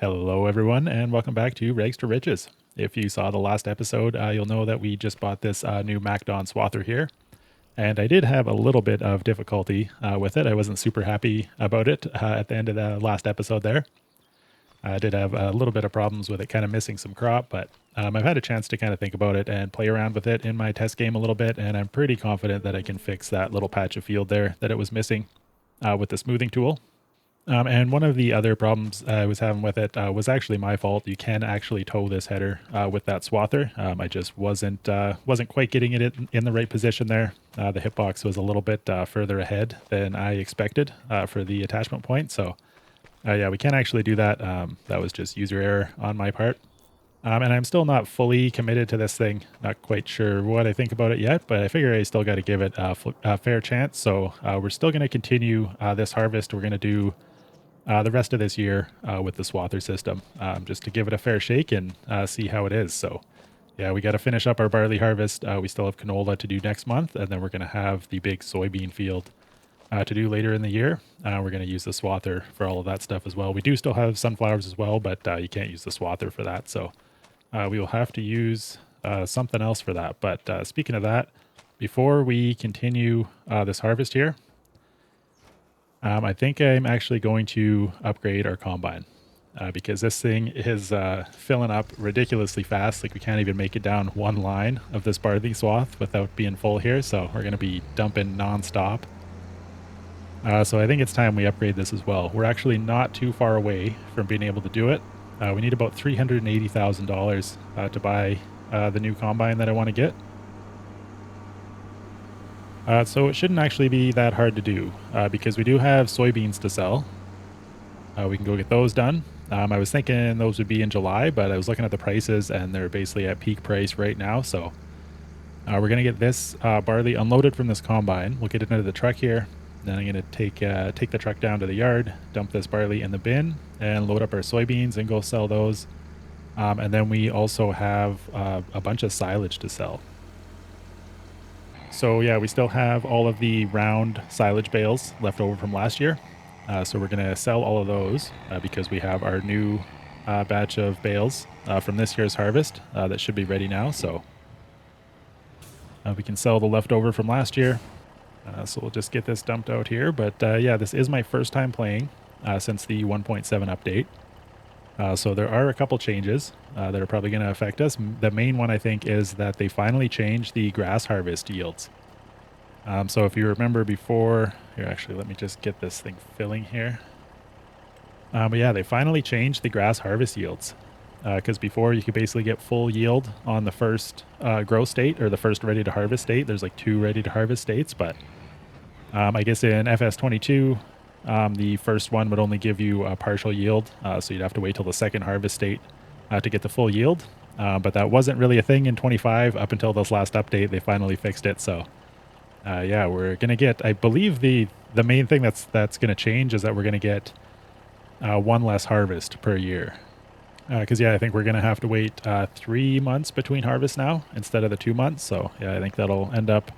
Hello, everyone, and welcome back to Rags to Riches. If you saw the last episode, you'll know that we just bought this new MacDon Swather here, and I did have a little bit of difficulty with it. I wasn't super happy about it at the end of the last episode there. I did have a little bit of problems with it kind of missing some crop, but I've had a chance to kind of think about it and play around with it in my test game a little bit, and I'm pretty confident that I can fix that little patch of field there that it was missing with the smoothing tool. And one of the other problems I was having with it was actually my fault. You can actually tow this header with that swather. I just wasn't quite getting it in the right position there. The hitbox was a little bit further ahead than I expected for the attachment point. So yeah, we can actually do that. That was just user error on my part. And I'm still not fully committed to this thing. Not quite sure what I think about it yet, but I figure I still got to give it a fair chance. So we're still going to continue this harvest. We're going to do the rest of this year with the Swather system, just to give it a fair shake and see how it is. So yeah, we got to finish up our barley harvest. We still have canola to do next month, and then we're going to have the big soybean field to do later in the year. We're going to use the Swather for all of that stuff as well. We do still have sunflowers as well, but you can't use the Swather for that. So we will have to use something else for that. But speaking of that, before we continue this harvest here, I think I'm actually going to upgrade our combine because this thing is filling up ridiculously fast. Like we can't even make it down one line of this barley swath without being full here. So we're going to be dumping nonstop. So I think it's time we upgrade this as well. We're actually not too far away from being able to do it. We need about $380,000 to buy the new combine that I want to get. So it shouldn't actually be that hard to do because we do have soybeans to sell. We can go get those done. I was thinking those would be in July, but I was looking at the prices and they're basically at peak price right now. So we're going to get this barley unloaded from this combine. We'll get it into the truck here. Then I'm going to take the truck down to the yard, dump this barley in the bin, and load up our soybeans and go sell those. And then we also have a bunch of silage to sell. So yeah, we still have all of the round silage bales left over from last year. So we're going to sell all of those because we have our new batch of bales from this year's harvest that should be ready now. So we can sell the leftover from last year. So we'll just get this dumped out here. But yeah, this is my first time playing since the 1.7 update. So there are a couple changes that are probably going to affect us. The main one, I think, is that they finally changed the grass harvest yields. So if you remember before, here, actually, let me just get this thing filling here. But yeah, they finally changed the grass harvest yields. Because before you could basically get full yield on the first grow state or the first ready to harvest state. There's like 2 ready to harvest states, but I guess in FS22, the first one would only give you a partial yield, so you'd have to wait till the second harvest state to get the full yield. But that wasn't really a thing in 25 up until this last update. They finally fixed it. So yeah, we're gonna get. I believe the main thing that's gonna change is that we're gonna get one less harvest per year. Because yeah, I think we're gonna have to wait 3 months between harvests now instead of the 2 months. So yeah, I think that'll end up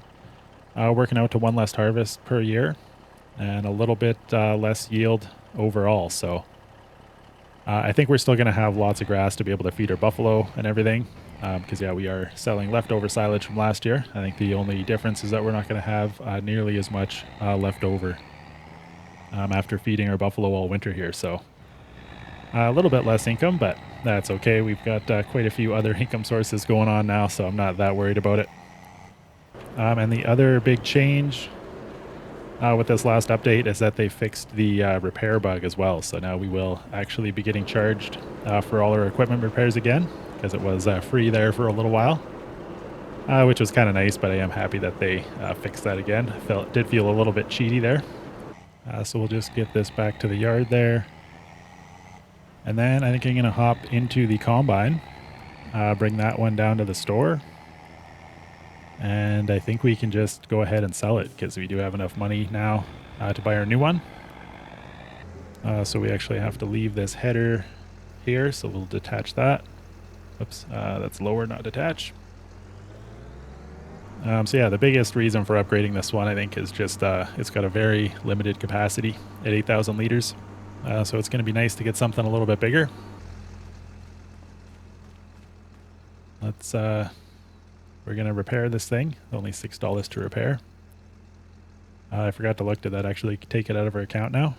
working out to one less harvest per year and a little bit less yield overall. So I think we're still going to have lots of grass to be able to feed our buffalo and everything. Because yeah, we are selling leftover silage from last year. I think the only difference is that we're not going to have nearly as much left over after feeding our buffalo all winter here. So a little bit less income, but that's okay. We've got quite a few other income sources going on now, so I'm not that worried about it. And the other big change with this last update is that they fixed the repair bug as well. So now we will actually be getting charged for all our equipment repairs again, because it was free there for a little while, which was kind of nice, but I am happy that they fixed that again. It did feel a little bit cheaty there. So we'll just get this back to the yard there. And then I think I'm going to hop into the combine, bring that one down to the store. And I think we can just go ahead and sell it because we do have enough money now to buy our new one. So we actually have to leave this header here. So we'll detach that. Oops, that's lower, not detach. So yeah, the biggest reason for upgrading this one, I think, is just it's got a very limited capacity at 8,000 liters. So it's going to be nice to get something a little bit bigger. let's we're gonna repair this thing. Only $6 to repair. I forgot to look. Did that actually take it out of our account now?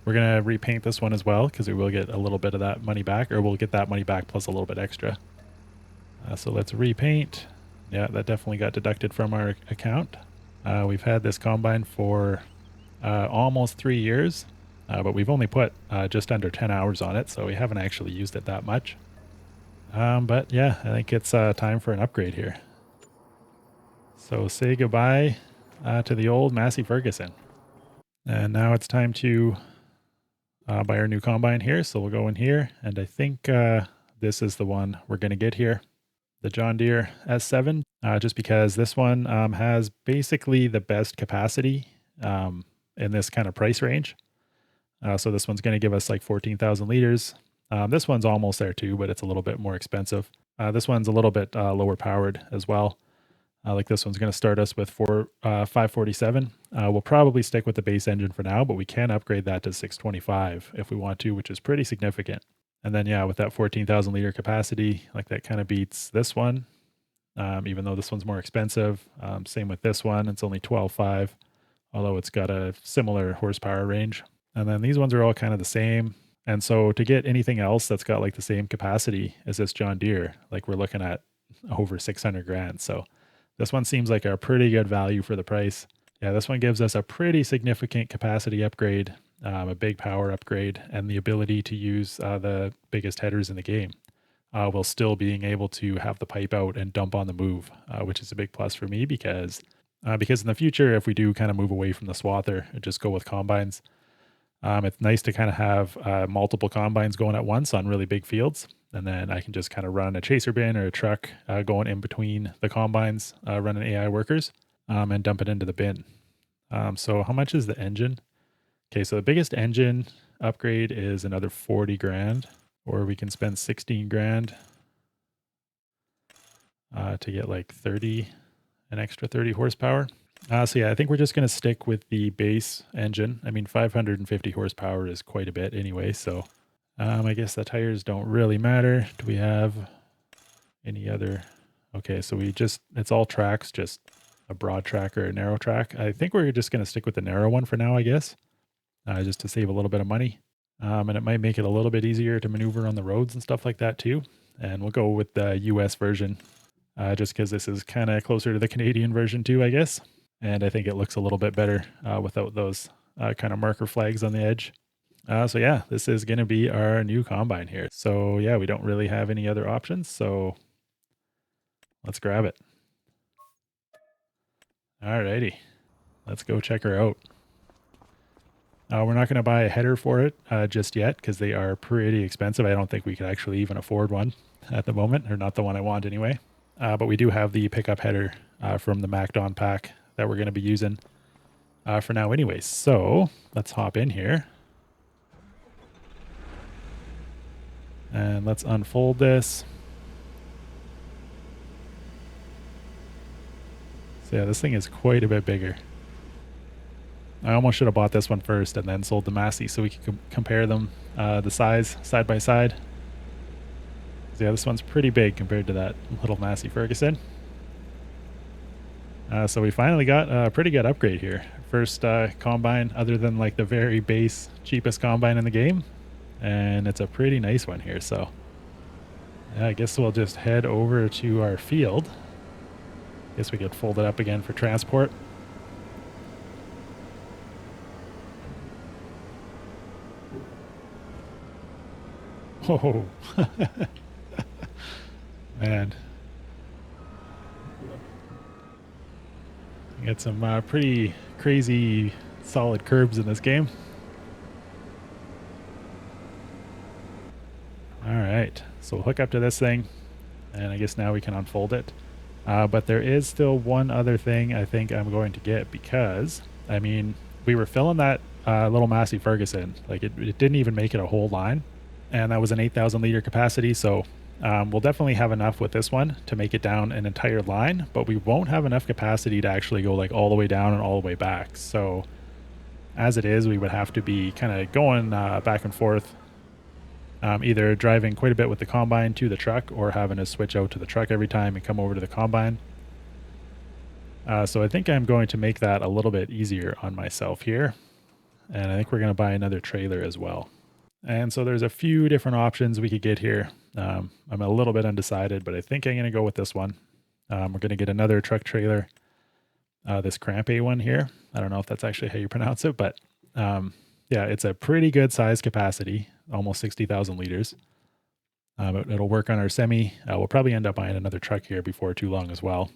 We're gonna repaint this one as well because we will get a little bit of that money back, or we'll get that money back plus a little bit extra. So let's repaint. Yeah, that definitely got deducted from our account. We've had this combine for almost 3 years, but we've only put just under 10 hours on it, so we haven't actually used it that much. But yeah, I think it's time for an upgrade here. So say goodbye to the old Massey Ferguson. And now it's time to buy our new combine here. So we'll go in here, and I think this is the one we're going to get here. The John Deere S7, just because this one has basically the best capacity in this kind of price range. So this one's going to give us like 14,000 liters. This one's almost there too, but it's a little bit more expensive. This one's a little bit lower powered as well. Like this one's going to start us with 547. We'll probably stick with the base engine for now, but we can upgrade that to 625 if we want to, which is pretty significant. And then, yeah, with that 14,000 liter capacity, like that kind of beats this one, even though this one's more expensive. Same with this one. It's only 12.5, although it's got a similar horsepower range. And then these ones are all kind of the same. And so to get anything else that's got like the same capacity as this John Deere, like we're looking at over 600 grand. So this one seems like a pretty good value for the price. Yeah, this one gives us a pretty significant capacity upgrade, a big power upgrade, and the ability to use the biggest headers in the game, while still being able to have the pipe out and dump on the move, which is a big plus for me because in the future, if we do kind of move away from the swather and just go with combines, it's nice to kind of have multiple combines going at once on really big fields. And then I can just kind of run a chaser bin or a truck going in between the combines, running AI workers, and dump it into the bin. So how much is the engine? Okay, so the biggest engine upgrade is another 40 grand, or we can spend 16 grand to get like an extra 30 horsepower. So yeah, I think we're just going to stick with the base engine. I mean, 550 horsepower is quite a bit anyway, so I guess the tires don't really matter. Do we have any other? Okay, so it's all tracks, just a broad track or a narrow track. I think we're just going to stick with the narrow one for now, I guess, just to save a little bit of money. And it might make it a little bit easier to maneuver on the roads and stuff like that too. And we'll go with the US version, just because this is kind of closer to the Canadian version too, I guess. And I think it looks a little bit better without those kind of marker flags on the edge. So yeah, this is going to be our new combine here. So yeah, we don't really have any other options. So let's grab it. Alrighty, let's go check her out. We're not going to buy a header for it just yet because they are pretty expensive. I don't think we could actually even afford one at the moment, or not the one I want anyway. But we do have the pickup header from the MacDon Pack that we're going to be using for now anyway. So let's hop in here. And let's unfold this. So yeah, this thing is quite a bit bigger. I almost should have bought this one first and then sold the Massey so we could compare them, the size side by side. So yeah, this one's pretty big compared to that little Massey Ferguson. So we finally got a pretty good upgrade here. First combine other than like the very base cheapest combine in the game. And it's a pretty nice one here. So yeah, I guess we'll just head over to our field. Guess we could fold it up again for transport. Oh, man. Got some pretty crazy solid curbs in this game. All right, so we'll hook up to this thing, and I guess now we can unfold it. But there is still one other thing I think I'm going to get, because, I mean, we were filling that little Massey Ferguson. Like, it didn't even make it a whole line, and that was an 8,000 liter capacity, so we'll definitely have enough with this one to make it down an entire line, but we won't have enough capacity to actually go like all the way down and all the way back. So as it is, we would have to be kind of going back and forth either driving quite a bit with the combine to the truck or having to switch out to the truck every time and come over to the combine. So I think I'm going to make that a little bit easier on myself here. And I think we're going to buy another trailer as well. And so there's a few different options we could get here. I'm a little bit undecided, but I think I'm going to go with this one. We're going to get another truck trailer, this Crampe one here. I don't know if that's actually how you pronounce it, but yeah, it's a pretty good size capacity, almost 60,000 liters. It'll work on our semi. We'll probably end up buying another truck here before too long as well,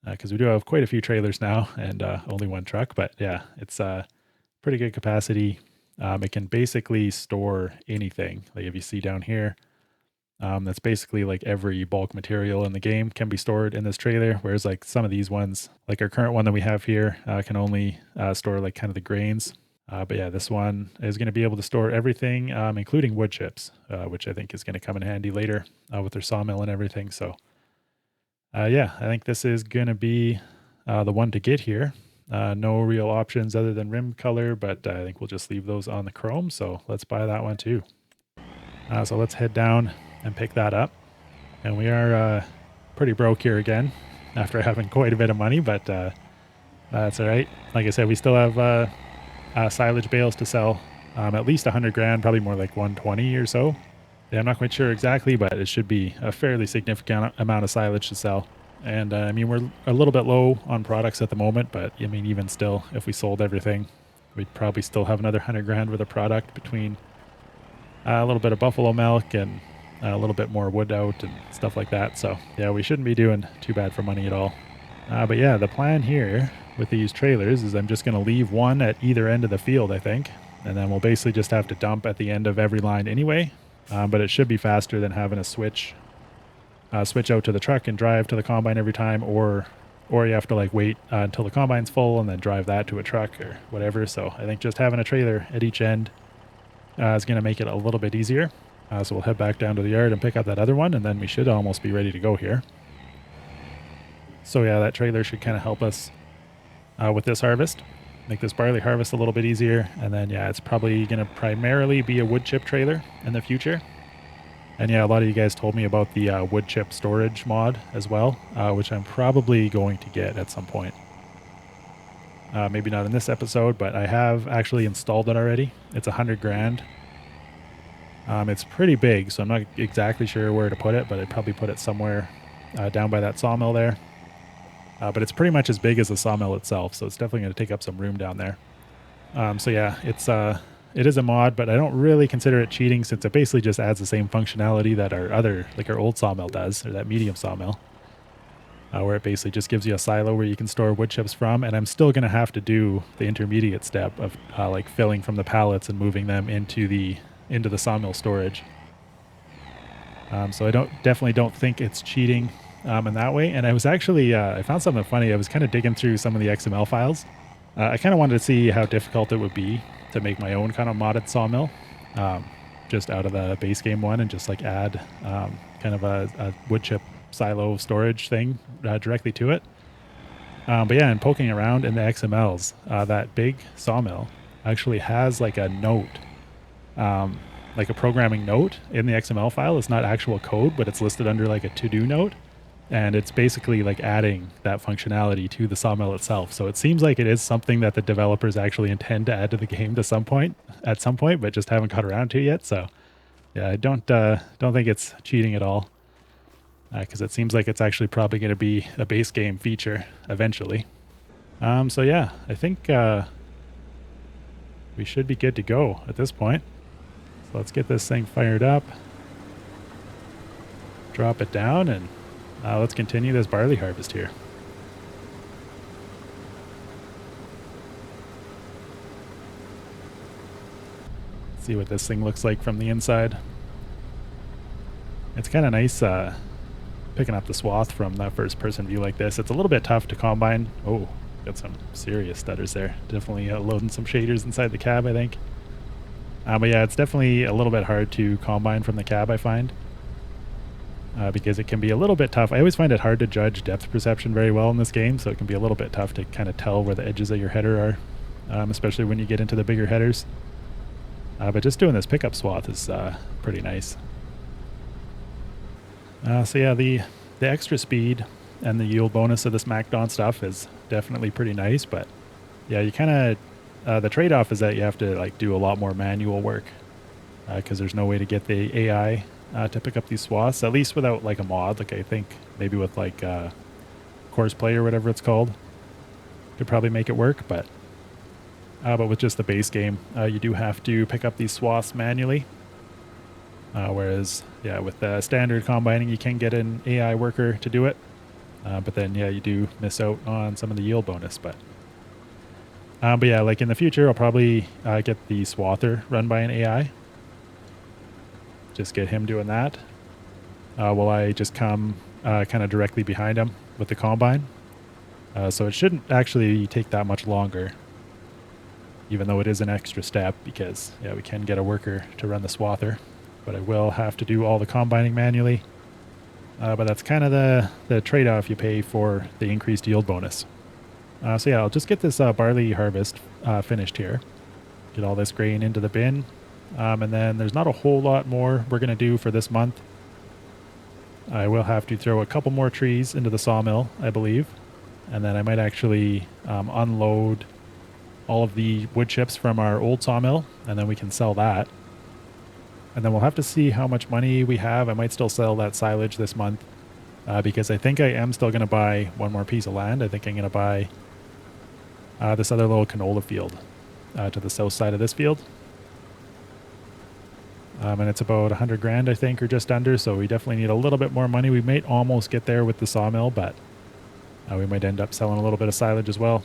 because we do have quite a few trailers now and only one truck. But yeah, it's pretty good capacity. It can basically store anything. Like if you see down here, that's basically like every bulk material in the game can be stored in this trailer. Whereas like some of these ones, like our current one that we have here, can only store like kind of the grains. But yeah, this one is going to be able to store everything, including wood chips, which I think is going to come in handy later with their sawmill and everything. So yeah, I think this is going to be the one to get here. No real options other than rim color, but I think we'll just leave those on the chrome. So let's buy that one too. So let's head down and pick that up. And we are pretty broke here again after having quite a bit of money, but that's all right. Like I said, we still have silage bales to sell, at least 100 grand, probably more like 120 or so. Yeah, I'm not quite sure exactly, but it should be a fairly significant amount of silage to sell. And I mean, we're a little bit low on products at the moment, but I mean, even still, if we sold everything, we'd probably still have another 100 grand worth of product between a little bit of buffalo milk and a little bit more wood out and stuff like that. So yeah, we shouldn't be doing too bad for money at all. But yeah, the plan here with these trailers is I'm just going to leave one at either end of the field, I think. And then we'll basically just have to dump at the end of every line anyway. But it should be faster than having to switch out to the truck and drive to the combine every time, or you have to like wait until the combine's full and then drive that to a truck or whatever. So I think just having a trailer at each end is going to make it a little bit easier. So we'll head back down to the yard and pick up that other one, and then we should almost be ready to go here. So yeah, that trailer should kind of help us with this harvest, make this barley harvest a little bit easier. And then yeah, it's probably going to primarily be a wood chip trailer in the future. And yeah, a lot of you guys told me about the wood chip storage mod as well, which I'm probably going to get at some point. Maybe not in this episode, but I have actually installed it already. It's 100 grand. It's pretty big, so I'm not exactly sure where to put it, but I'd probably put it somewhere down by that sawmill there. But it's pretty much as big as the sawmill itself, so it's definitely going to take up some room down there. So yeah, it is a mod, but I don't really consider it cheating since it basically just adds the same functionality that our old sawmill does, or that medium sawmill, where it basically just gives you a silo where you can store wood chips from. And I'm still going to have to do the intermediate step of like filling from the pallets and moving them into the sawmill storage. So I definitely don't think it's cheating in that way. And I was actually, I found something funny. I was kind of digging through some of the XML files. I kind of wanted to see how difficult it would be to make my own kind of modded sawmill, just out of the base game one, and just like add kind of a wood chip silo storage thing directly to it. But yeah, and poking around in the XMLs, that big sawmill actually has like a note, like a programming note in the XML file. It's not actual code, but it's listed under like a to-do note. And it's basically like adding that functionality to the sawmill itself. So it seems like it is something that the developers actually intend to add to the game at some point, but just haven't got around to yet. So yeah, I don't think it's cheating at all, because it seems like it's actually probably going to be a base game feature eventually. So yeah, I think we should be good to go at this point. So let's get this thing fired up, drop it down, and let's continue this barley harvest here. See what this thing looks like from the inside. It's kind of nice picking up the swath from that first person view like this. It's a little bit tough to combine. Oh, got some serious stutters there. Definitely loading some shaders inside the cab, I think. But yeah, it's definitely a little bit hard to combine from the cab, I find. Because it can be a little bit tough. I always find it hard to judge depth perception very well in this game, so it can be a little bit tough to kind of tell where the edges of your header are, especially when you get into the bigger headers. But just doing this pickup swath is pretty nice. So yeah, the extra speed and the yield bonus of this MacDon stuff is definitely pretty nice. But yeah, you kind of the trade-off is that you have to like do a lot more manual work because there's no way to get the AI to pick up these swaths, at least without like a mod. Like I think maybe with like Course Play or whatever it's called, could probably make it work. But with just the base game, you do have to pick up these swaths manually. Whereas, yeah, with standard combining, you can get an AI worker to do it. But then, yeah, you do miss out on some of the yield bonus. But yeah, like in the future, I'll probably get the Swather run by an AI. Just get him doing that. While I just come kind of directly behind him with the combine. So it shouldn't actually take that much longer, even though it is an extra step because, yeah, we can get a worker to run the Swather. But I will have to do all the combining manually. But that's kind of the trade-off you pay for the increased yield bonus. So yeah, I'll just get this barley harvest finished here. Get all this grain into the bin. And then there's not a whole lot more we're going to do for this month. I will have to throw a couple more trees into the sawmill, I believe. And then I might actually unload all of the wood chips from our old sawmill, and then we can sell that. And then we'll have to see how much money we have. I might still sell that silage this month because I think I am still going to buy one more piece of land. I think I'm going to buy this other little canola field to the south side of this field. And it's about 100 grand, I think, or just under. So we definitely need a little bit more money. We might almost get there with the sawmill, but we might end up selling a little bit of silage as well.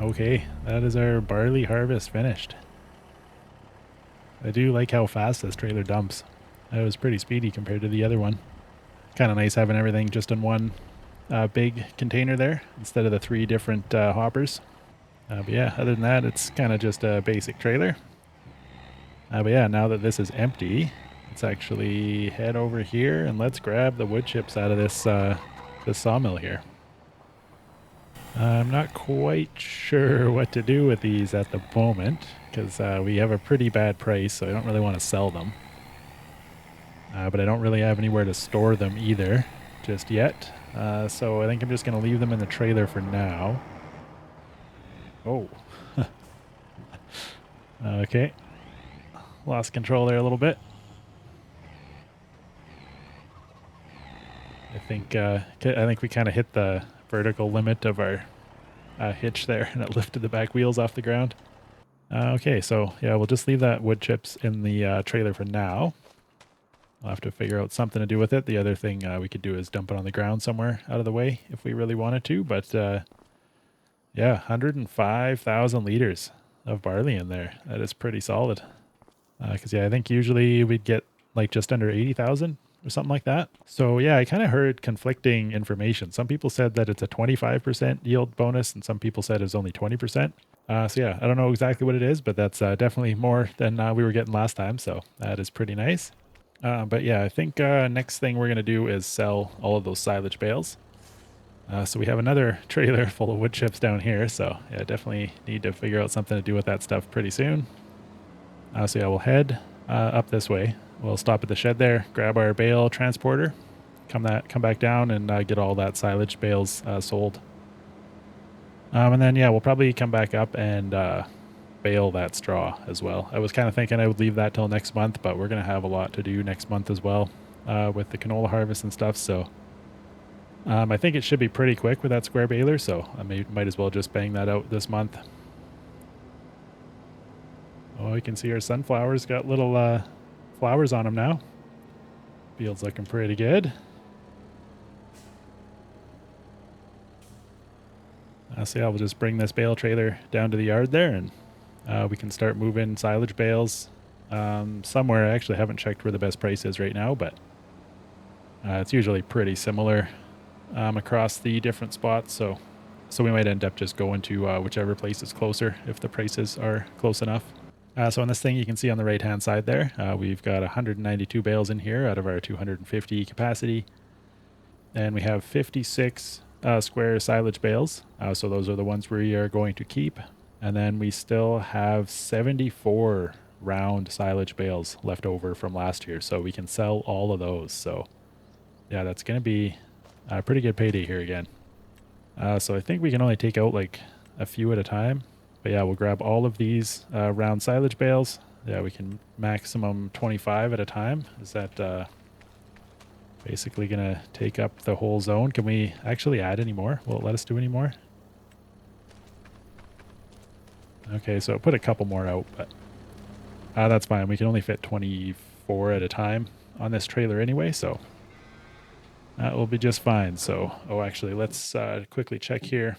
Okay, that is our barley harvest finished. I do like how fast this trailer dumps. It was pretty speedy compared to the other one. Kind of nice having everything just in one big container there instead of the 3 different hoppers. But yeah, other than that, it's kind of just a basic trailer. But yeah, now that this is empty, let's actually head over here and let's grab the wood chips out of this sawmill here. I'm not quite sure what to do with these at the moment because we have a pretty bad price, so I don't really want to sell them. But I don't really have anywhere to store them either just yet. So I think I'm just going to leave them in the trailer for now. Oh. Okay. Lost control there a little bit. I think we kind of hit the vertical limit of our hitch there, and it lifted the back wheels off the ground. Okay, so yeah, we'll just leave that wood chips in the trailer for now. I'll have to figure out something to do with it. The other thing we could do is dump it on the ground somewhere out of the way if we really wanted to. But yeah, 105,000 liters of barley in there. That is pretty solid. Because yeah, I think usually we'd get like just under 80,000 or something like that. So yeah, I kind of heard conflicting information. Some people said that it's a 25% yield bonus, and some people said it was only 20%. So yeah, I don't know exactly what it is, but that's definitely more than we were getting last time. So that is pretty nice. But yeah, I think next thing we're going to do is sell all of those silage bales. So we have another trailer full of wood chips down here. So yeah, definitely need to figure out something to do with that stuff pretty soon. So yeah, we'll head up this way. We'll stop at the shed there, grab our bale transporter, come back down and get all that silage bales sold. And then yeah, we'll probably come back up and bale that straw as well. I was kind of thinking I would leave that till next month, but we're going to have a lot to do next month as well with the canola harvest and stuff. So I think it should be pretty quick with that square baler. So I might as well just bang that out this month. Oh, you can see our sunflowers got little flowers on them now. Field's looking pretty good. So yeah, we'll just bring this bale trailer down to the yard there, and we can start moving silage bales somewhere. I actually haven't checked where the best price is right now, but it's usually pretty similar across the different spots. So we might end up just going to whichever place is closer if the prices are close enough. So on this thing, you can see on the right-hand side there, we've got 192 bales in here out of our 250 capacity. And we have 56 square silage bales. So those are the ones we are going to keep. And then we still have 74 round silage bales left over from last year. So we can sell all of those. So yeah, that's going to be a pretty good payday here again. So I think we can only take out like a few at a time. But yeah, we'll grab all of these round silage bales. Yeah, we can maximum 25 at a time. Is that basically going to take up the whole zone? Can we actually add any more? Will it let us do any more? Okay, so put a couple more out, but that's fine. We can only fit 24 at a time on this trailer anyway, so that will be just fine. So, oh, actually, let's quickly check here,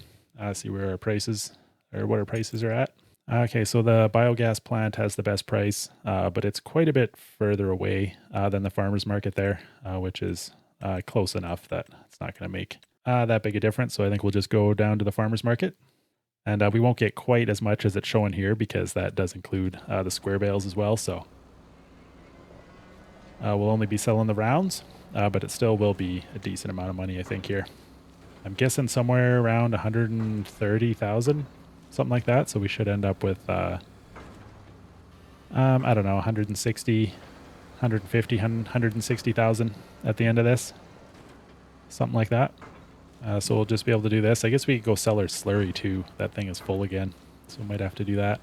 see where our prices or what our prices are at. Okay, so the biogas plant has the best price, but it's quite a bit further away than the farmer's market there, which is close enough that it's not going to make that big a difference. So I think we'll just go down to the farmer's market. And we won't get quite as much as it's showing here because that does include the square bales as well. So we'll only be selling the rounds, but it still will be a decent amount of money, I think, here. I'm guessing somewhere around 130,000. Something like that. So we should end up with, I don't know, 160, 150, 160,000 at the end of this. Something like that. So we'll just be able to do this. I guess we could go sell our slurry too. That thing is full again. So we might have to do that.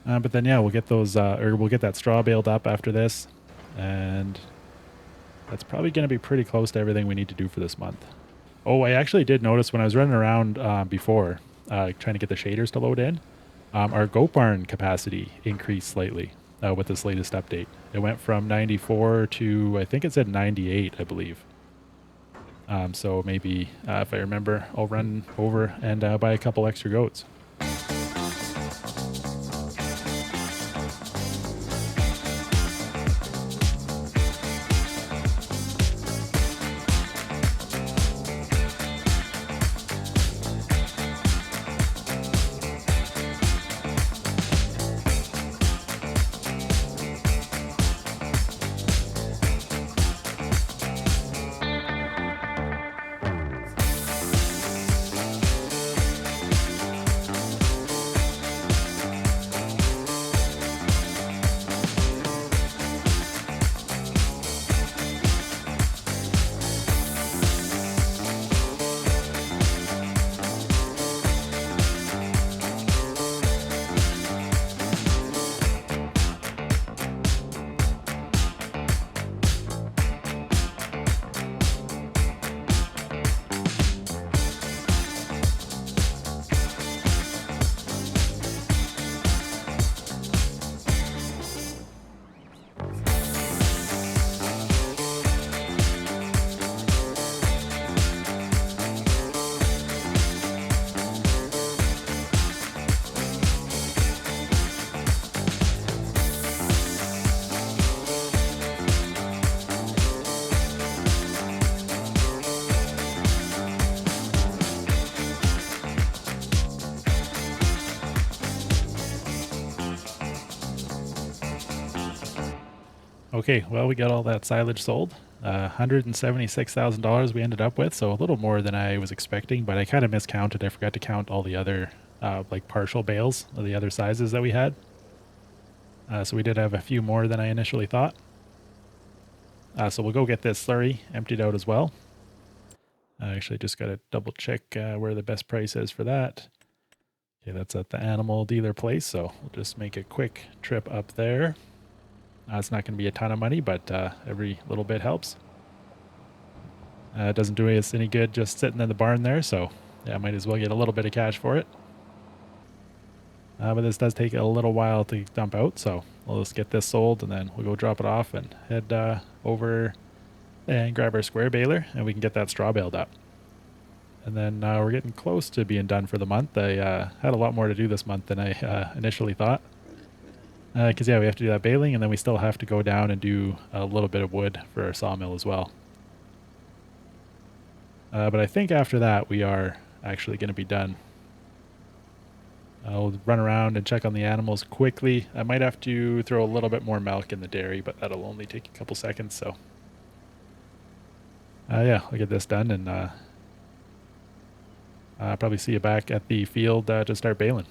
But then, yeah, we'll get those, or we'll get that straw baled up after this. And that's probably going to be pretty close to everything we need to do for this month. Oh, I actually did notice when I was running around before, trying to get the shaders to load in, our goat barn capacity increased slightly with this latest update. It went from 94 to, I think it said 98, I believe. So maybe if I remember, I'll run over and buy a couple extra goats. Okay, well, we got all that silage sold. $176,000 we ended up with, so a little more than I was expecting, but I kind of miscounted. I forgot to count all the other like partial bales of the other sizes that we had. So we did have a few more than I initially thought. So we'll go get this slurry emptied out as well. I actually just got to double check where the best price is for that. Okay, that's at the animal dealer place, so we'll just make a quick trip up there. It's not going to be a ton of money, but every little bit helps. It doesn't do us any good just sitting in the barn there, so yeah, I might as well get a little bit of cash for it. But this does take a little while to dump out, so we'll just get this sold and then we'll go drop it off and head over and grab our square baler and we can get that straw baled up. And then we're getting close to being done for the month. I had a lot more to do this month than I initially thought. Because yeah, we have to do that baling and then we still have to go down and do a little bit of wood for our sawmill as well. But I think after that we are actually going to be done. I'll run around and check on the animals quickly. I might have to throw a little bit more milk in the dairy, but that'll only take a couple seconds. So yeah, I'll get this done and probably see you back at the field to start baling.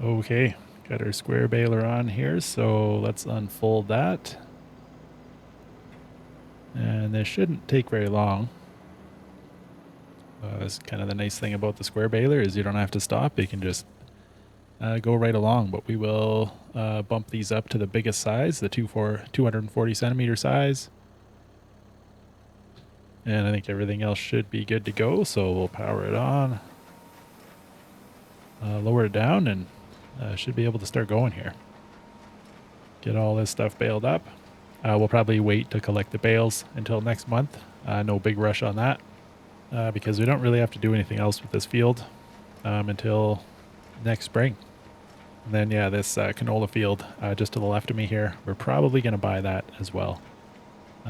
Okay, got our square baler on here, so let's unfold that. And this shouldn't take very long. That's kind of the nice thing about the square baler is you don't have to stop. You can just go right along, but we will bump these up to the biggest size, the 240 centimeter size. And I think everything else should be good to go, so we'll power it on. Lower it down and should be able to start going here. Get all this stuff baled up. We'll probably wait to collect the bales until next month. No big rush on that because we don't really have to do anything else with this field until next spring. And then yeah, this canola field just to the left of me here, we're probably going to buy that as well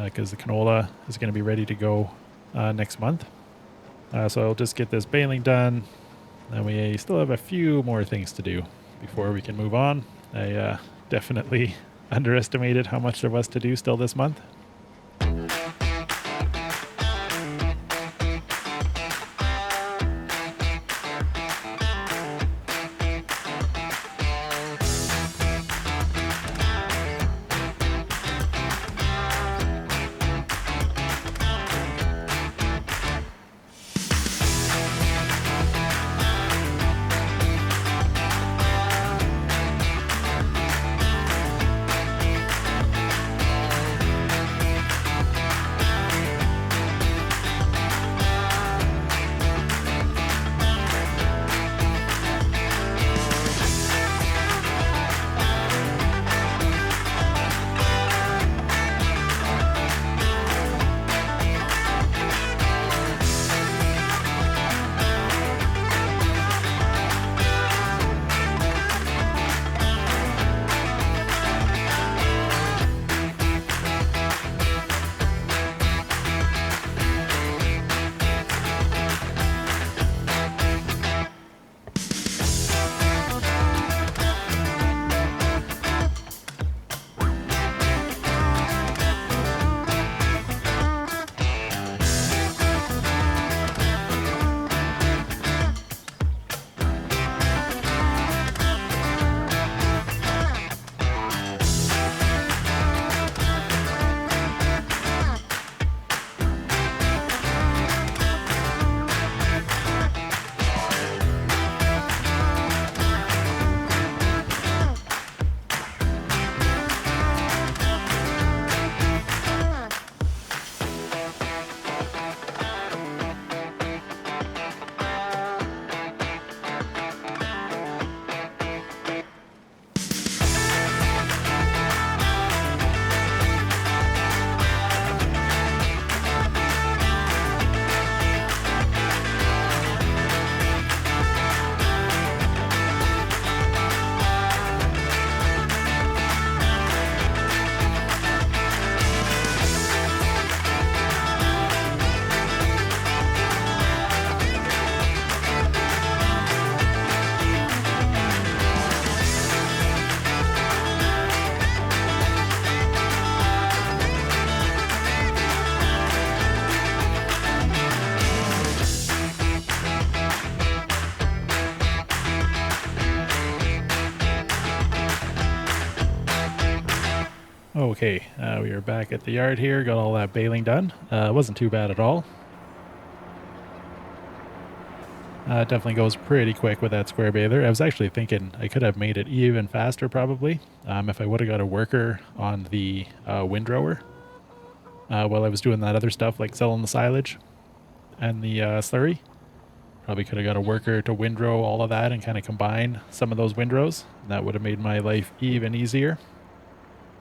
because the canola is going to be ready to go next month. So I'll just get this baling done. And we still have a few more things to do before we can move on. I definitely underestimated how much there was to do still this month. Okay, we are back at the yard here, got all that baling done. It wasn't too bad at all. It definitely goes pretty quick with that square baler. I was actually thinking I could have made it even faster probably if I would have got a worker on the windrower while I was doing that other stuff like selling the silage and the slurry. Probably could have got a worker to windrow all of that and kind of combine some of those windrows. That would have made my life even easier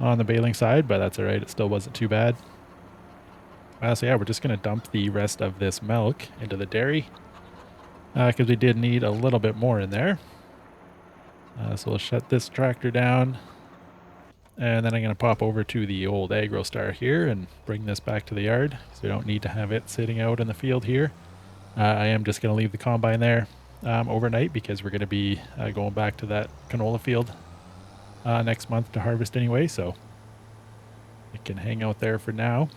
on the baling side, but that's all right. It still wasn't too bad. So yeah, we're just going to dump the rest of this milk into the dairy because we did need a little bit more in there. So we'll shut this tractor down, and then I'm going to pop over to the old Agro Star here and bring this back to the yard so we don't need to have it sitting out in the field here. I am just going to leave the combine there overnight because we're going to be going back to that canola field next month to harvest anyway, so it can hang out there for now.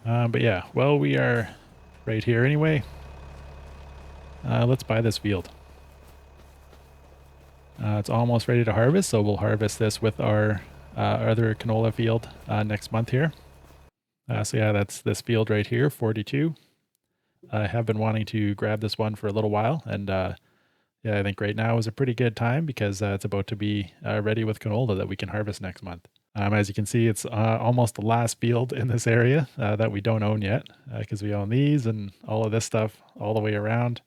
But yeah, well, we are right here anyway. Let's buy this field. It's almost ready to harvest, so we'll harvest this with our other canola field next month here. So yeah, that's this field right here, 42. I have been wanting to grab this one for a little while, and yeah, I think right now is a pretty good time because it's about to be ready with canola that we can harvest next month. As you can see, it's almost the last field in this area that we don't own yet because we own these and all of this stuff all the way around.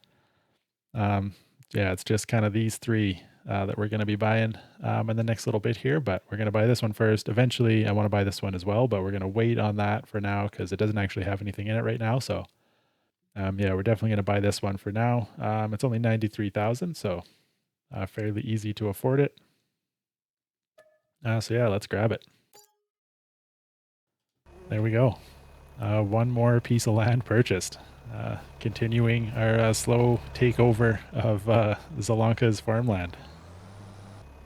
Yeah, it's just kind of these three that we're going to be buying in the next little bit here, but we're going to buy this one first. Eventually, I want to buy this one as well, but we're going to wait on that for now because it doesn't actually have anything in it right now. So yeah, we're definitely going to buy this one for now. It's only 93,000, so fairly easy to afford it. So yeah, let's grab it. There we go. One more piece of land purchased. Continuing our slow takeover of Zelanka's farmland.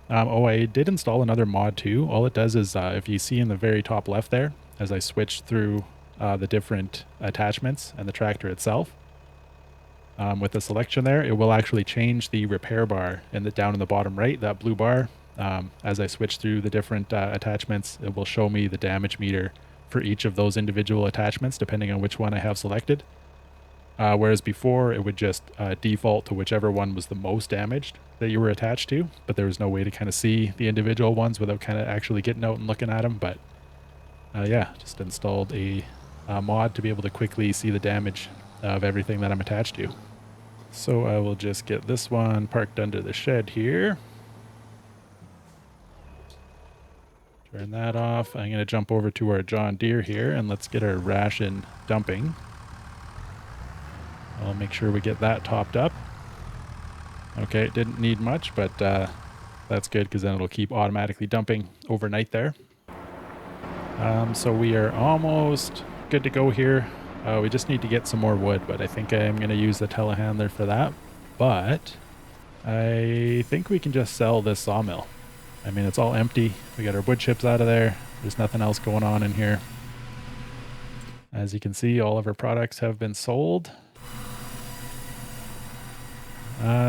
Oh, I did install another mod too. All it does is, if you see in the very top left there, as I switch through the different attachments and the tractor itself, with the selection there, it will actually change the repair bar down in the bottom right, that blue bar. As I switch through the different attachments, it will show me the damage meter for each of those individual attachments, depending on which one I have selected. Whereas before, it would just default to whichever one was the most damaged that you were attached to, but there was no way to kind of see the individual ones without kind of actually getting out and looking at them. But yeah, just installed a mod to be able to quickly see the damage of everything that I'm attached to. So I will just get this one parked under the shed here. Turn that off. I'm going to jump over to our John Deere here and let's get our ration dumping. I'll make sure we get that topped up. Okay, it didn't need much, but that's good because then it'll keep automatically dumping overnight there. So we are almost good to go here. We just need to get some more wood, but I think I'm going to use the telehandler for that. But I think we can just sell this sawmill. I mean, it's all empty. We got our wood chips out of there. There's nothing else going on in here. As you can see, all of our products have been sold.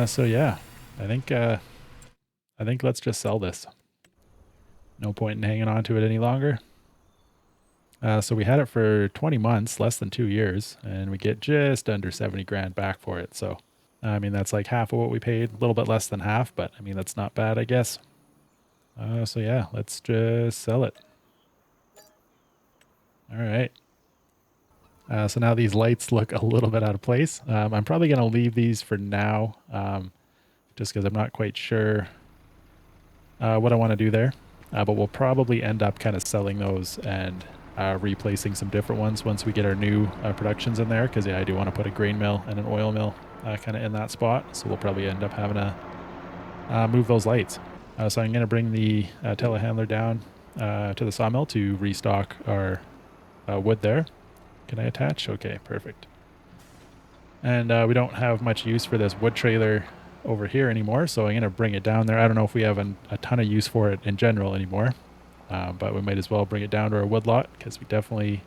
So yeah, I think let's just sell this. No point in hanging on to it any longer. So we had it for 20 months, less than 2 years, and we get just under 70 grand back for it. So, I mean, that's like half of what we paid, a little bit less than half, but I mean, that's not bad, I guess. So yeah, let's just sell it. All right. So now these lights look a little bit out of place. I'm probably going to leave these for now, just because I'm not quite sure what I want to do there. But we'll probably end up kind of selling those and replacing some different ones once we get our new productions in there. Because yeah, I do want to put a grain mill and an oil mill kind of in that spot. So we'll probably end up having to move those lights. So I'm going to bring the telehandler down to the sawmill to restock our wood there. Can I attach? Okay, perfect. And we don't have much use for this wood trailer over here anymore, so I'm going to bring it down there. I don't know if we have a ton of use for it in general anymore, but we might as well bring it down to our wood lot because we definitely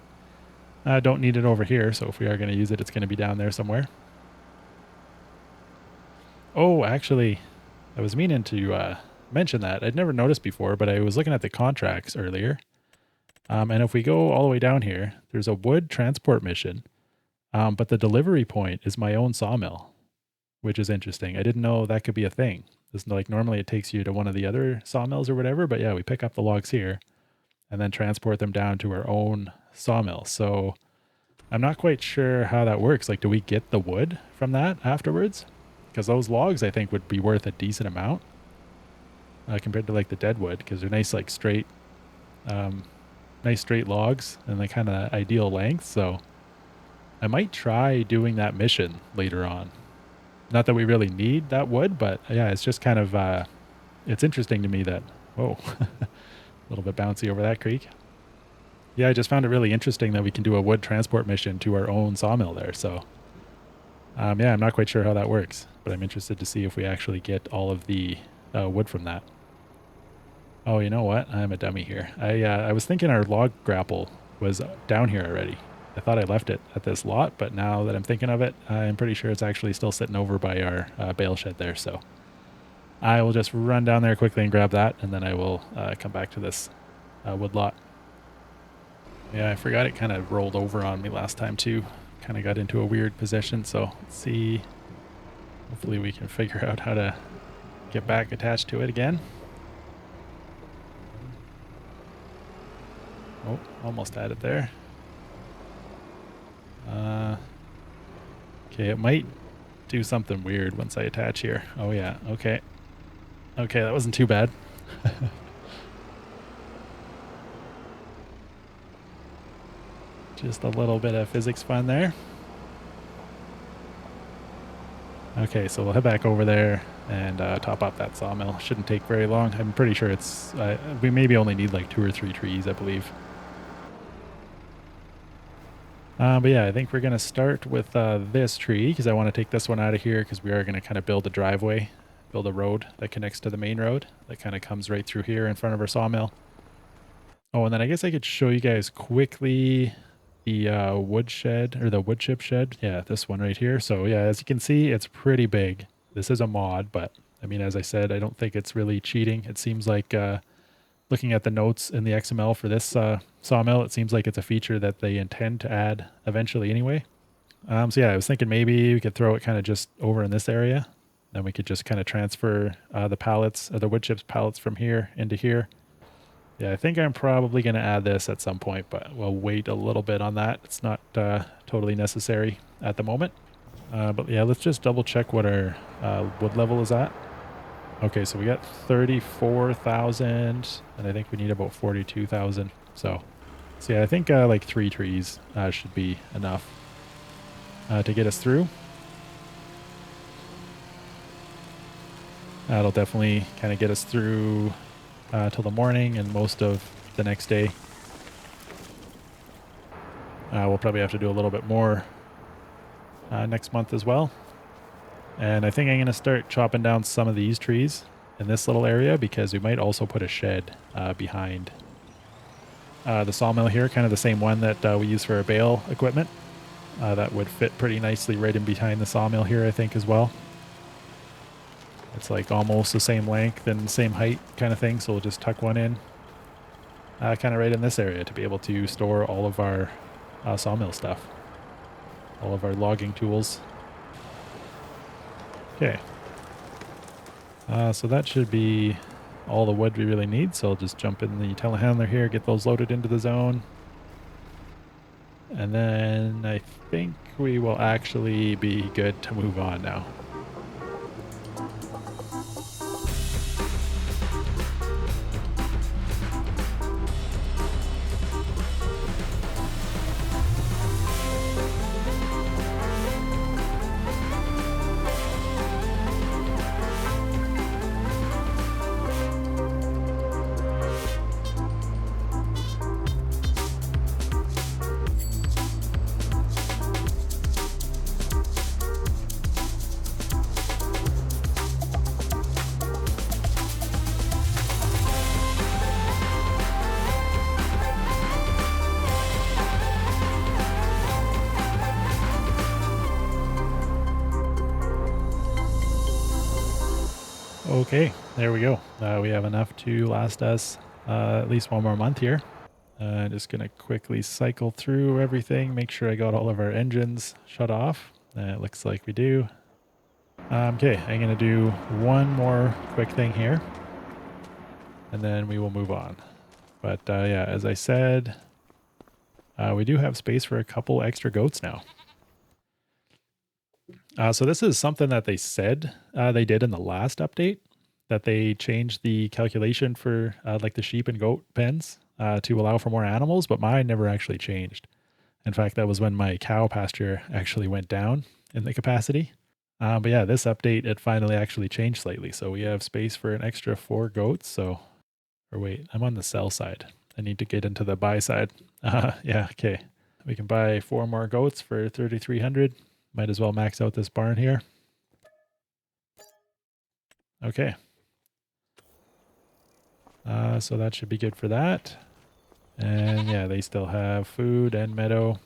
don't need it over here. So if we are going to use it, it's going to be down there somewhere. Oh, actually, I was meaning to mention that. I'd never noticed before, but I was looking at the contracts earlier. And if we go all the way down here, there's a wood transport mission, but the delivery point is my own sawmill, which is interesting. I didn't know that could be a thing. It's like normally it takes you to one of the other sawmills or whatever, but yeah, we pick up the logs here and then transport them down to our own sawmill. So I'm not quite sure how that works. Like, do we get the wood from that afterwards? Because those logs, I think, would be worth a decent amount compared to like the dead wood, because they're nice, like nice straight logs and they kind of ideal length. So I might try doing that mission later on. Not that we really need that wood, but yeah, it's just kind of, it's interesting to me that, whoa, a little bit bouncy over that creek. Yeah, I just found it really interesting that we can do a wood transport mission to our own sawmill there. So yeah, I'm not quite sure how that works, but I'm interested to see if we actually get all of the wood from that. Oh, you know what? I'm a dummy here. I was thinking our log grapple was down here already. I thought I left it at this lot, but now that I'm thinking of it, I'm pretty sure it's actually still sitting over by our bale shed there. So I will just run down there quickly and grab that, and then I will come back to this wood lot. Yeah, I forgot it kind of rolled over on me last time too. Kind of got into a weird position, so let's see. Hopefully we can figure out how to get back attached to it again. Oh, almost had it there. Okay, it might do something weird once I attach here. Oh yeah, okay. Okay, that wasn't too bad. Just a little bit of physics fun there. Okay, so we'll head back over there and top up that sawmill. Shouldn't take very long. I'm pretty sure it's, we maybe only need like 2 or 3 trees, I believe. But yeah, I think we're going to start with this tree because I want to take this one out of here because we are going to kind of build a driveway, build a road that connects to the main road that kind of comes right through here in front of our sawmill. Oh, and then I guess I could show you guys quickly the wood shed or the wood chip shed. Yeah, this one right here. So yeah, as you can see, it's pretty big. This is a mod, but I mean, as I said, I don't think it's really cheating. It seems like looking at the notes in the XML for this sawmill, it seems like it's a feature that they intend to add eventually anyway. So yeah, I was thinking maybe we could throw it kind of just over in this area. Then we could just kind of transfer the pallets, the wood chips pallets from here into here. Yeah, I think I'm probably going to add this at some point, but we'll wait a little bit on that. It's not totally necessary at the moment. But yeah, let's just double check what our wood level is at. Okay, so we got 34,000, and I think we need about 42,000. So yeah, I think like 3 trees should be enough to get us through. That'll definitely kind of get us through till the morning and most of the next day. We'll probably have to do a little bit more next month as well. And I think I'm going to start chopping down some of these trees in this little area because we might also put a shed behind the sawmill here, kind of the same one that we use for our bale equipment. That would fit pretty nicely right in behind the sawmill here, I think, as well. It's like almost the same length and same height kind of thing, so we'll just tuck one in kind of right in this area to be able to store all of our sawmill stuff, all of our logging tools. Okay, so that should be all the wood we really need, so I'll just jump in the telehandler here, get those loaded into the zone. And then I think we will actually be good to move on now. Okay, there we go. We have enough to last us at least one more month here. Just going to quickly cycle through everything, make sure I got all of our engines shut off. It looks like we do. Okay, I'm going to do one more quick thing here, and then we will move on. But yeah, as I said, we do have space for a couple extra goats now. So this is something that they said they did in the last update, that they changed the calculation for like the sheep and goat pens to allow for more animals, but mine never actually changed. In fact, that was when my cow pasture actually went down in the capacity. But yeah, this update, it finally actually changed slightly. So we have space for an extra 4 goats. So, or wait, I'm on the sell side. I need to get into the buy side. Yeah, okay. We can buy 4 more goats for 3,300. Might as well max out this barn here. Okay. So that should be good for that. And yeah, they still have food and meadow.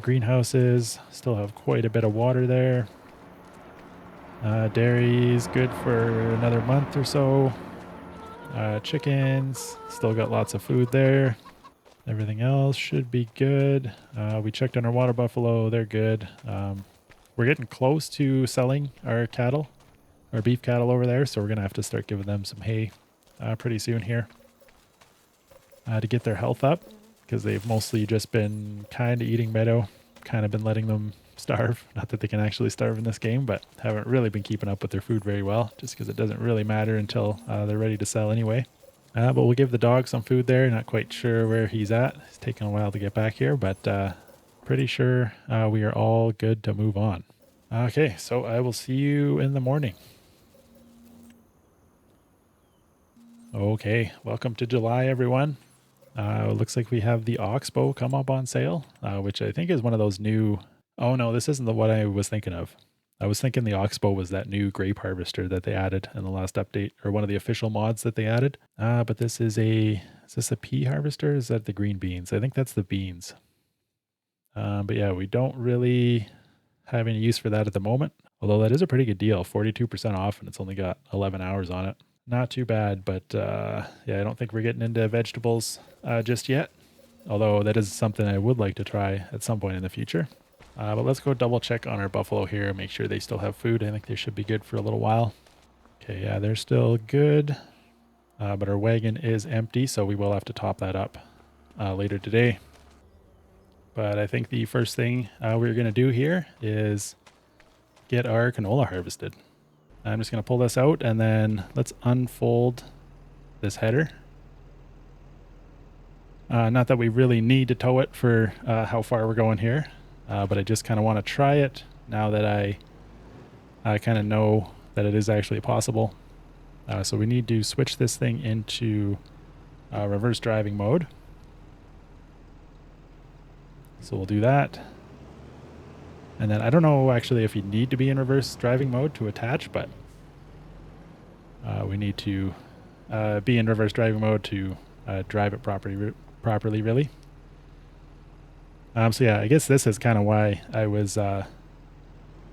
Greenhouses still have quite a bit of water there. Dairy is good for another month or so. Chickens still got lots of food there. Everything else should be good. We checked on our water buffalo. They're good. We're getting close to selling our cattle, our beef cattle over there. So we're going to have to start giving them some hay pretty soon here to get their health up, because they've mostly just been kind of eating meadow, kind of been letting them starve. Not that they can actually starve in this game, but haven't really been keeping up with their food very well, just because it doesn't really matter until they're ready to sell anyway. But we'll give the dog some food there. Not quite sure where he's at. It's taking a while to get back here, but pretty sure we are all good to move on. Okay, so I will see you in the morning. Okay, welcome to July, everyone. It looks like we have the Oxbow come up on sale, which I think is one of those new... Oh no, this isn't what I was thinking of. I was thinking the Oxbow was that new grape harvester that they added in the last update, or one of the official mods that they added. But this is this a pea harvester? Is that the green beans? I think that's the beans. But yeah, we don't really have any use for that at the moment. Although that is a pretty good deal, 42% off, and it's only got 11 hours on it. Not too bad, but yeah, I don't think we're getting into vegetables just yet. Although that is something I would like to try at some point in the future. But let's go double check on our buffalo here, make sure they still have food. I think they should be good for a little while. Okay, yeah, they're still good. But our wagon is empty, so we will have to top that up later today. But I think the first thing we're going to do here is get our canola harvested. I'm just going to pull this out, and then let's unfold this header. Not that we really need to tow it for how far we're going here, but I just kind of want to try it now that I kind of know that it is actually possible. So we need to switch this thing into reverse driving mode. So we'll do that. And then I don't know actually if you need to be in reverse driving mode to attach, but we need to be in reverse driving mode to drive it properly, really. So yeah, I guess this is kind of why I was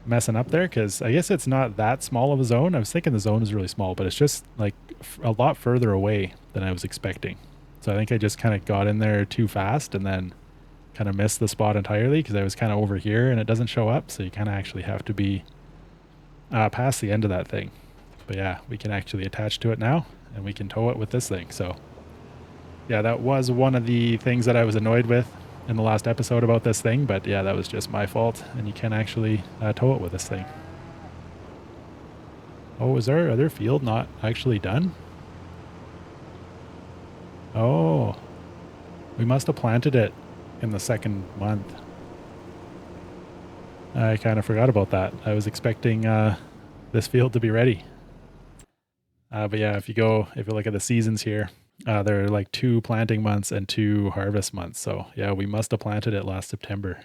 messing up there, because I guess it's not that small of a zone. I was thinking the zone is really small, but it's just like a lot further away than I was expecting. So I think I just kind of got in there too fast and then kind of missed the spot entirely, because I was kind of over here and it doesn't show up. So you kind of actually have to be past the end of that thing. But yeah, we can actually attach to it now, and we can tow it with this thing. So yeah, that was one of the things that I was annoyed with in the last episode about this thing. But yeah, that was just my fault, and you can actually tow it with this thing. Oh, is our other field not actually done? Oh, we must have planted it in the second month. I kind of forgot about that. I was expecting this field to be ready. But yeah, if you look at the seasons here, there are like 2 planting months and 2 harvest months. So yeah, we must have planted it last September,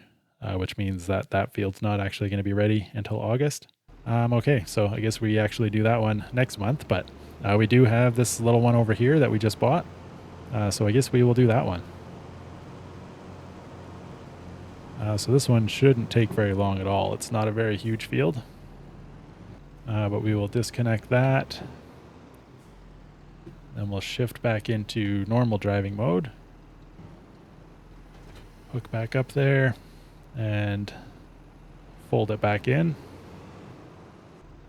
which means that field's not actually going to be ready until August. Okay, so I guess we actually do that one next month, but we do have this little one over here that we just bought. So I guess we will do that one. So this one shouldn't take very long at all. It's not a very huge field. but we will disconnect that. Then we'll shift back into normal driving mode. Hook back up there and fold it back in.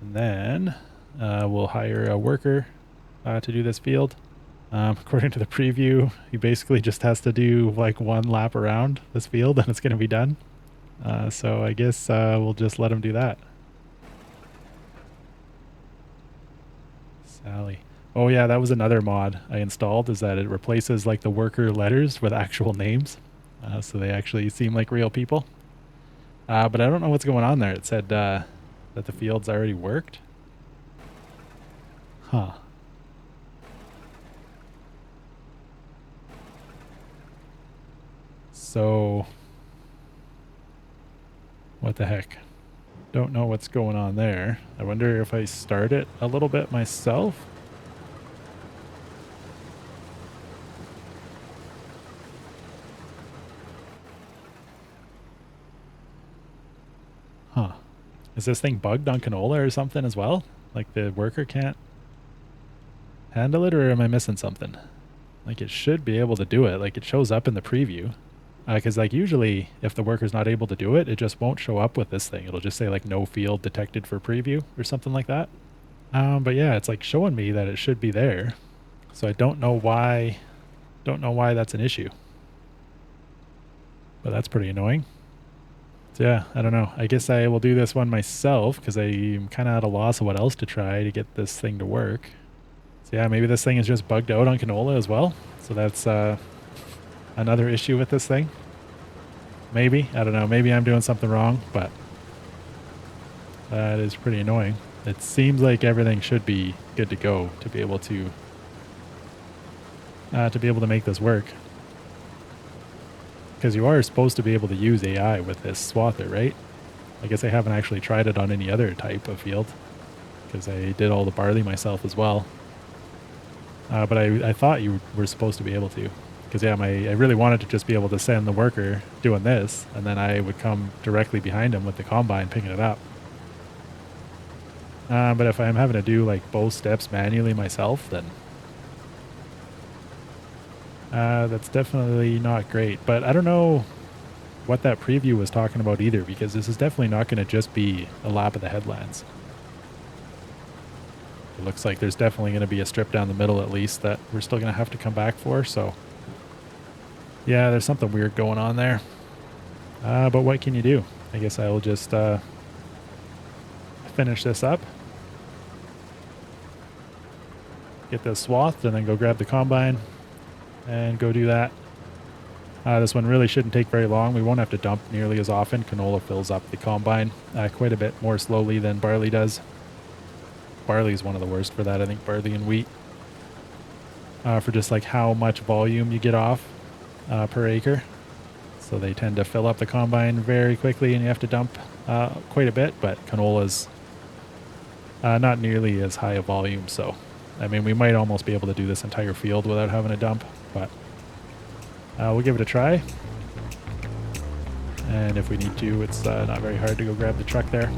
And then we'll hire a worker to do this field. According to the preview, he basically just has to do like one lap around this field and it's going to be done. So I guess we'll just let him do that. Sally. Oh yeah, that was another mod I installed, is that it replaces like the worker letters with actual names. So they actually seem like real people. But I don't know what's going on there. It said that the field's already worked. Huh. So, what the heck? Don't know what's going on there. I wonder if I start it a little bit myself. Huh. Is this thing bugged on canola or something as well? Like the worker can't handle it, or am I missing something? Like it should be able to do it. Like it shows up in the preview. Because like usually if the worker's not able to do it, it just won't show up with this thing. It'll just say like no field detected for preview or something like that. But yeah, it's like showing me that it should be there. So I don't know why that's an issue. But that's pretty annoying. So yeah, I don't know. I guess I will do this one myself because I'm kind of at a loss of what else to try to get this thing to work. So yeah, maybe this thing is just bugged out on canola as well. So that's another issue with this thing. Maybe. I don't know. Maybe I'm doing something wrong, but that is pretty annoying. It seems like everything should be good to go to be able to make this work. Because you are supposed to be able to use AI with this Swather, right? I guess I haven't actually tried it on any other type of field because I did all the barley myself as well. But I thought you were supposed to be able to. Because yeah, I really wanted to just be able to send the worker doing this, and then I would come directly behind him with the combine picking it up. But if I'm having to do like both steps manually myself, then that's definitely not great. But I don't know what that preview was talking about either, because this is definitely not going to just be a lap of the headlands. It looks like there's definitely going to be a strip down the middle at least that we're still going to have to come back for, so yeah, there's something weird going on there. But what can you do? I guess I will just finish this up. Get this swathed and then go grab the combine and go do that. This one really shouldn't take very long. We won't have to dump nearly as often. Canola fills up the combine quite a bit more slowly than barley does. Barley is one of the worst for that, I think, barley and wheat. For just like how much volume you get off per acre. So they tend to fill up the combine very quickly and you have to dump quite a bit, but canola's not nearly as high a volume. So, I mean, we might almost be able to do this entire field without having a dump, but we'll give it a try. And if we need to, it's not very hard to go grab the truck there.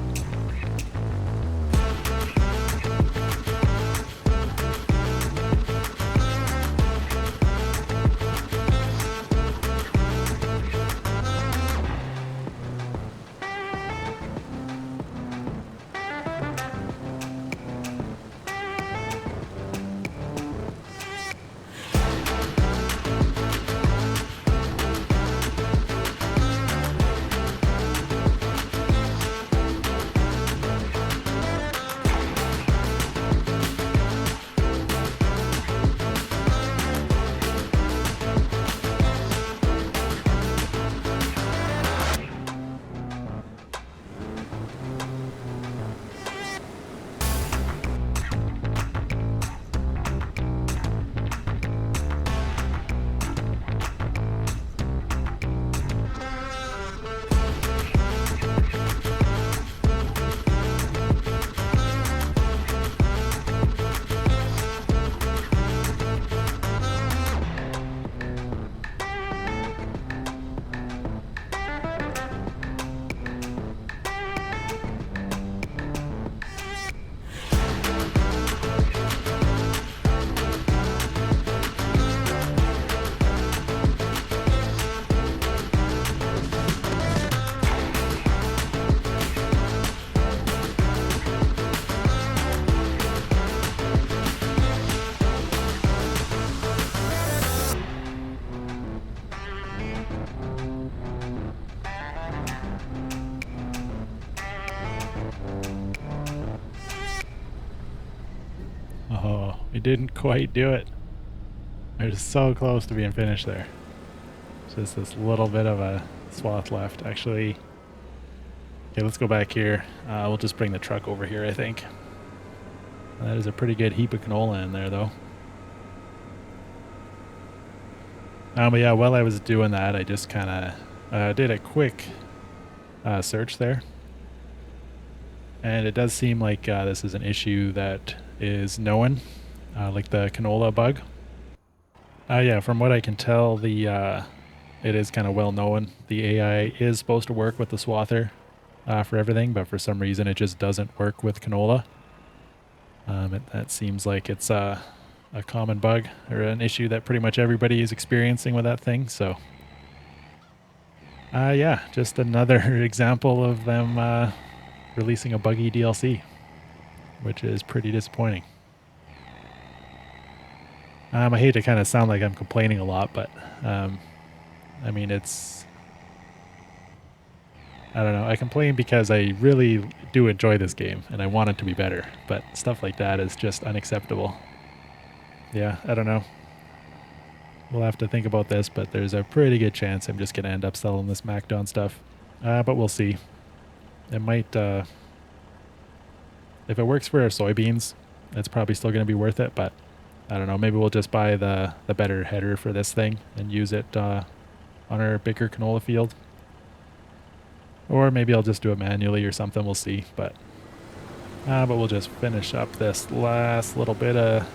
didn't quite do it. I was so close to being finished there. Just this little bit of a swath left. Actually, okay, let's go back here. We'll just bring the truck over here, I think. That is a pretty good heap of canola in there, though. But yeah, while I was doing that, I just kind of did a quick search there. And it does seem like this is an issue that is known, like the canola bug. Yeah, from what I can tell, it is kind of well known. The AI is supposed to work with the Swather for everything, but for some reason it just doesn't work with canola. That seems like it's a common bug or an issue that pretty much everybody is experiencing with that thing. So yeah, just another example of them releasing a buggy DLC, which is pretty disappointing. I hate to kind of sound like I'm complaining a lot, but I mean, I don't know. I complain because I really do enjoy this game and I want it to be better, but stuff like that is just unacceptable. Yeah, I don't know. We'll have to think about this, but there's a pretty good chance I'm just going to end up selling this MacDon stuff. But we'll see. It might, if it works for our soybeans, it's probably still going to be worth it, but I don't know. Maybe we'll just buy the better header for this thing and use it on our bigger canola field. Or maybe I'll just do it manually or something. We'll see. But we'll just finish up this last little bit of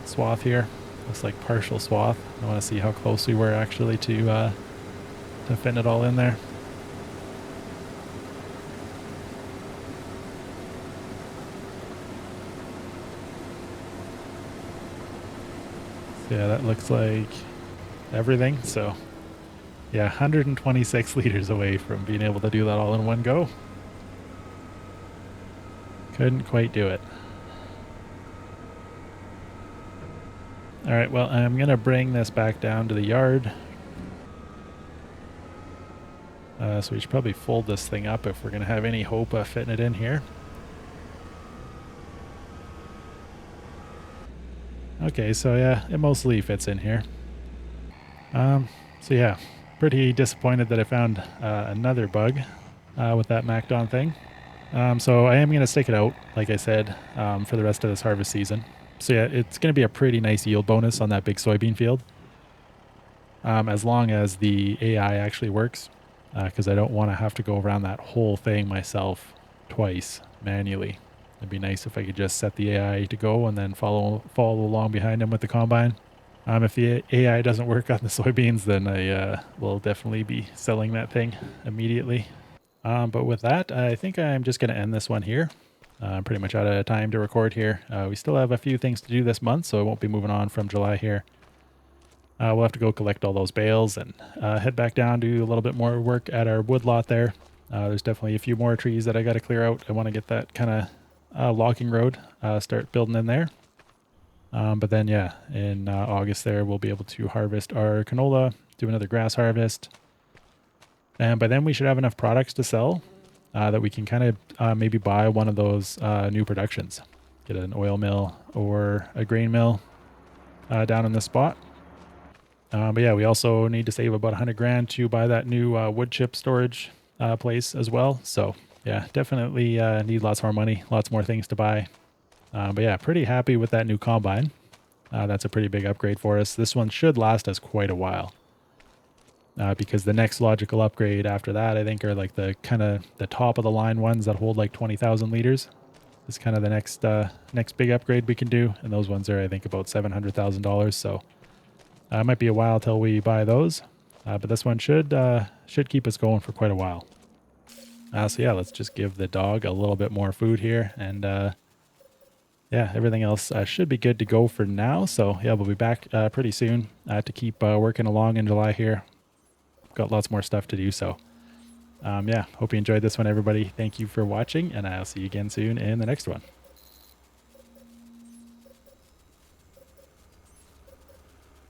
swath here. Looks like partial swath. I want to see how close we were actually to fitting it all in there. So yeah, that looks like everything. So yeah, 126 liters away from being able to do that all in one go. Couldn't quite do it. All right, well, I'm going to bring this back down to the yard. So we should probably fold this thing up if we're going to have any hope of fitting it in here. Okay, so yeah, it mostly fits in here. So yeah, pretty disappointed that I found another bug with that MacDon thing. So I am going to stick it out, like I said, for the rest of this harvest season. So yeah, it's going to be a pretty nice yield bonus on that big soybean field. As long as the AI actually works, because I don't want to have to go around that whole thing myself twice manually. It'd be nice if I could just set the AI to go and then follow along behind him with the combine. If the AI doesn't work on the soybeans, then I will definitely be selling that thing immediately. But with that, I think I'm just going to end this one here. I'm pretty much out of time to record here. We still have a few things to do this month, so I won't be moving on from July here. We'll have to go collect all those bales and head back down, do a little bit more work at our wood lot there. There's definitely a few more trees that I got to clear out. I want to get that kind of logging road, start building in there. But then, yeah, in August there, we'll be able to harvest our canola, do another grass harvest. And by then we should have enough products to sell that we can kind of maybe buy one of those new productions. Get an oil mill or a grain mill down in this spot. But yeah, we also need to save about 100 grand to buy that new wood chip storage place as well. So yeah, definitely need lots more money, lots more things to buy. But yeah, pretty happy with that new combine. That's a pretty big upgrade for us. This one should last us quite a while. Because the next logical upgrade after that, I think, are like the kind of the top of the line ones that hold like 20,000 liters. It's kind of the next big upgrade we can do, and those ones are, I think, about $700,000. So it might be a while till we buy those, but this one should keep us going for quite a while. So yeah, let's just give the dog a little bit more food here, and yeah, everything else should be good to go for now. So yeah, we'll be back pretty soon to keep working along in July here. Got lots more stuff to do, so yeah, hope you enjoyed this one, everybody. Thank you for watching, and I'll see you again soon in the next one.